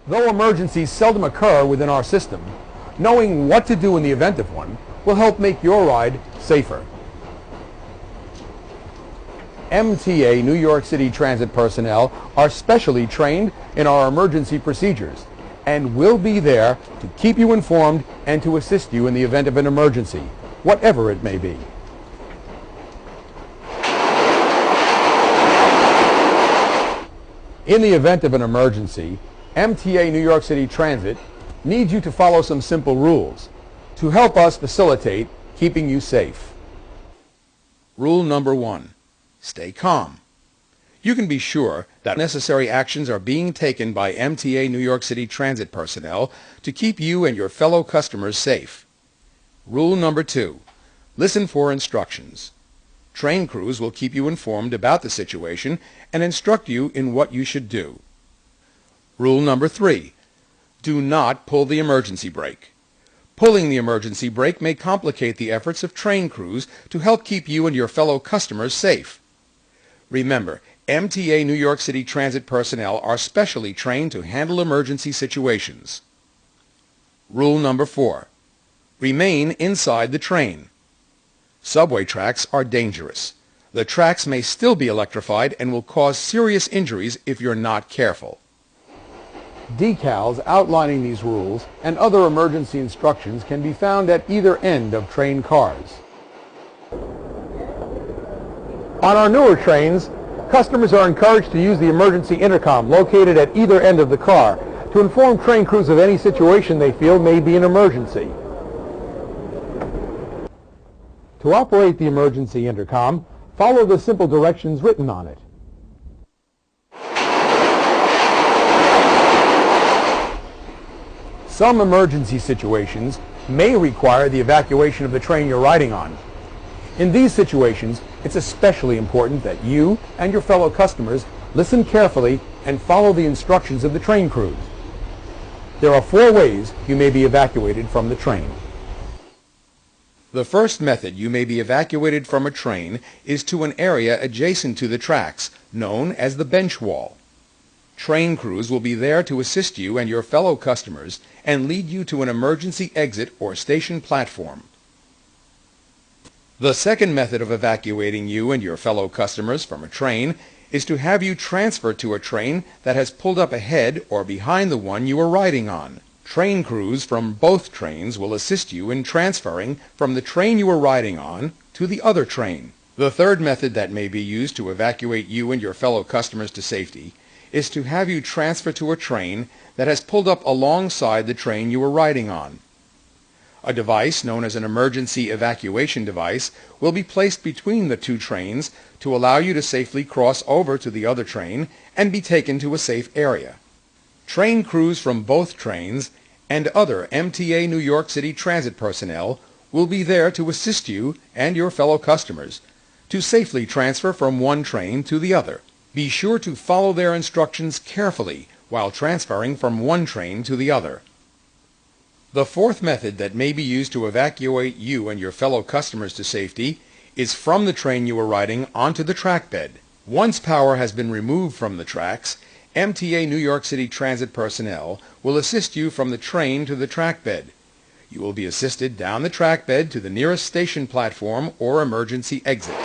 Though emergencies seldom occur within our system, knowing what to do in the event of one will help make your ride safer. MTA New York City Transit personnel are specially trained in our emergency procedures and will be there to keep you informed and to assist you in the event of an emergency, whatever it may be. In the event of an emergency, MTA New York City Transit needs you to follow some simple rules to help us facilitate keeping you safe. Rule number 1. Stay calm. You can be sure that necessary actions are being taken by MTA New York City Transit personnel to keep you and your fellow customers safe. Rule number 2. Listen for instructions. Train crews will keep you informed about the situation and instruct you in what you should do. Rule number 3. Do not pull the emergency brake. Pulling the emergency brake may complicate the efforts of train crews to help keep you and your fellow customers safe. Remember, MTA New York City Transit personnel are specially trained to handle emergency situations. Rule number 4. Remain inside the train. Subway tracks are dangerous. The tracks may still be electrified and will cause serious injuries if you're not careful. Decals outlining these rules and other emergency instructions can be found at either end of train cars. On our newer trains, customers are encouraged to use the emergency intercom located at either end of the car to inform train crews of any situation they feel may be an emergency. To operate the emergency intercom, follow the simple directions written on it. Some emergency situations may require the evacuation of the train you're riding on. In these situations, it's especially important that you and your fellow customers listen carefully and follow the instructions of the train crews. There are 4 ways you may be evacuated from the train. The first method you may be evacuated from a train is to an area adjacent to the tracks, known as the bench wall. Train crews will be there to assist you and your fellow customers and lead you to an emergency exit or station platform. The second method of evacuating you and your fellow customers from a train is to have you transferred to a train that has pulled up ahead or behind the one you are riding on. Train crews from both trains will assist you in transferring from the train you are riding on to the other train. The third method that may be used to evacuate you and your fellow customers to safety is to have you transfer to a train that has pulled up alongside the train you are riding on. A device known as an emergency evacuation device will be placed between the 2 trains to allow you to safely cross over to the other train and be taken to a safe area. Train crews from both trains and other MTA New York City Transit personnel will be there to assist you and your fellow customers to safely transfer from one train to the other. Be sure to follow their instructions carefully while transferring from one train to the other. The fourth method that may be used to evacuate you and your fellow customers to safety is from the train you are riding onto the track bed. Once power has been removed from the tracks, MTA New York City Transit personnel will assist you from the train to the track bed. You will be assisted down the track bed to the nearest station platform or emergency exit.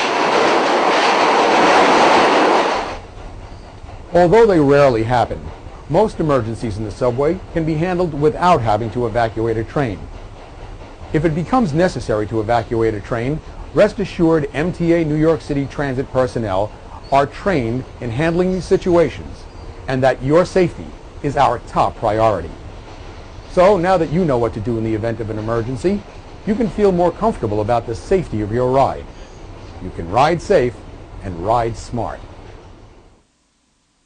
Although they rarely happen, most emergencies in the subway can be handled without having to evacuate a train. If it becomes necessary to evacuate a train, rest assured MTA New York City Transit personnel are trained in handling these situations and that your safety is our top priority. So now that you know what to do in the event of an emergency, you can feel more comfortable about the safety of your ride. You can ride safe and ride smart.